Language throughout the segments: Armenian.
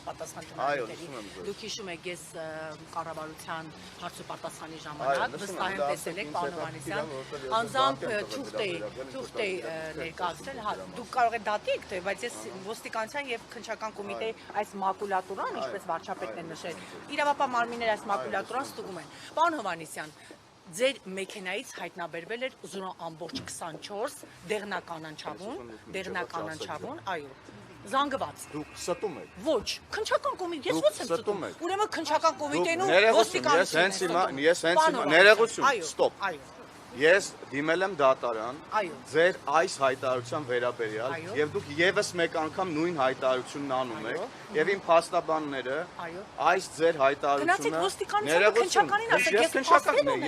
պատասխան տնօրենների։ Դուք հիշում եք, ես կառավարության հարցուպատասխանի ժամանակ վստահ եմ տեսել եք պարոն Հովհաննիսյան, անձամբ թուղթ էի ներկայացրել, դուք կարող եք դատի եք, բայց ես ոստիկանության եւ քննչական կոմիտեի այս մակուլատուրան, ինչպես վարչապետն է նշել, իրավապահ մարմինները այս մակուլատուրան ստուգում են։ Պարոն Հովհաննիսյան, ձեր մեքենայից հայտնաբերվել էր 0.24 դեղնականանչավուն, այո, զանգված։ Դուք ստում եք։ Ոչ, քննչական կոմիտե, ես ո՞նց եմ ստում։ Ուրեմն քննչական կոմիտեն ու ոստիկանությունն ես հենց հիմա ներողություն, ստոպ։ Այո։ Ես դիմել եմ դատարան, Այո։ ձեր այս հայտարարության վերաբերյալ, եւ դուք եւս մեկ անգամ նույն հայտարարությունն անում եք, եւ իմ փաստաբանները այս ձեր հայտարարությունը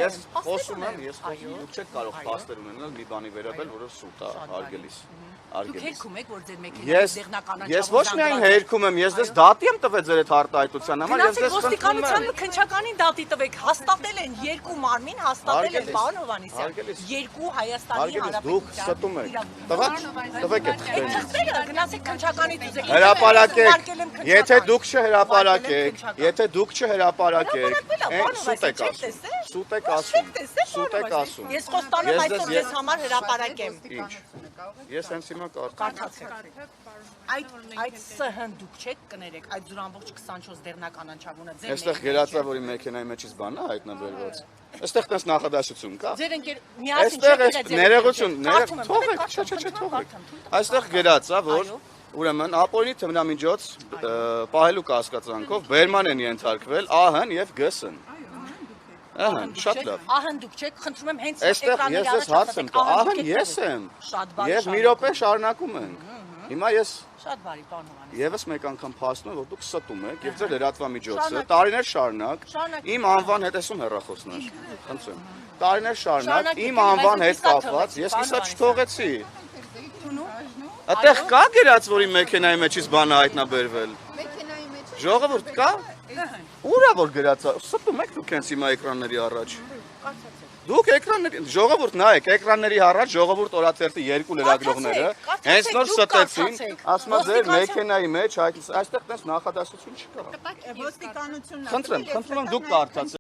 ես խոսում եմ, դուք չեք կարող փաստեր ունենալ մի բանի վերաբերյալ, որը սուտ է արգելիս։ Դուք հերքում եք, որ ձեր մեքենայից դեղնականանչավուն Ես ոչ միայն հերքում եմ, ես դες դատի եմ տվել ձեր այդ արտահայտության համար, ես դες ոստիկանությանը քննչականին դատի տվեք, հաստատել են երկու մարմին, հաստատել են պարոն Հովհաննիսյան, երկու Հայաստանի Հանրապետության։ Եթե դուք չհրապարակեք, սուտ եք ասում։ Ես խոստանում այսօր ձեզ համար հրապարակեմ։ Ինչ։ Ես հենց հիմա կարդացեք։ Այդ ՍՀ-ն դուք չեք կներեք, այդ 0.24 դեղնականանչավունը ձեր Այստեղ գրածա, որ իմ մեքենայի մեջից բան է հայտնաբերված։ Այստեղ տես նախադասություն կա։ Ձեր ընկեր միասին ներողություն, թողեք, թողեք։ Այստեղ գրածա, որ ուրեմն ապօրինի թմրամիջոց պահելու կասկածանքով բերման են ենթարկվել ԱՀ-ն եւ ԳՍ-ն։ Ահա, շատ լավ։ Ահա դուք չեք, խնդրում եմ հենց էկրանների առաջ հարց եմ տա, ահա ես եմ։ Եվ մի րոպե շարունակում ենք։ Հիմա ես շատ բարի պարոն Հովհաննիսյան։ Եվս մեկ անգամ փաստում եմ, որ դուք ստում եք եւ ձեր լրատվամիջոցը տարիներ շարունակ իմ անվան հետ էսում հեռախոսներ։ Խնդրում եմ։ Տարիներ շարունակ իմ անվան հետ կապված ես կիսա չթողեցի։ Այդտեղ կա գրած, որ իմ մեքենայի մեջից բան է հայտնաբերվել։ Ժողովուրդ կա։ Ուր է որ գրած է։ Ստում եք դուք հենց հիմա էկրանների առաջ։ Դուք էկրանների, ժողովուրդ նայեք, էկրանների առաջ ժողովուրդ օրաթերթի երկու լրագրողները հենց նոր ստեցին, ասում են ձեր մեքենայի մեջ այստեղ տես նախադասություն չկա։ Ոստիկանությունն Խնդրում եմ դուք կարդացեք։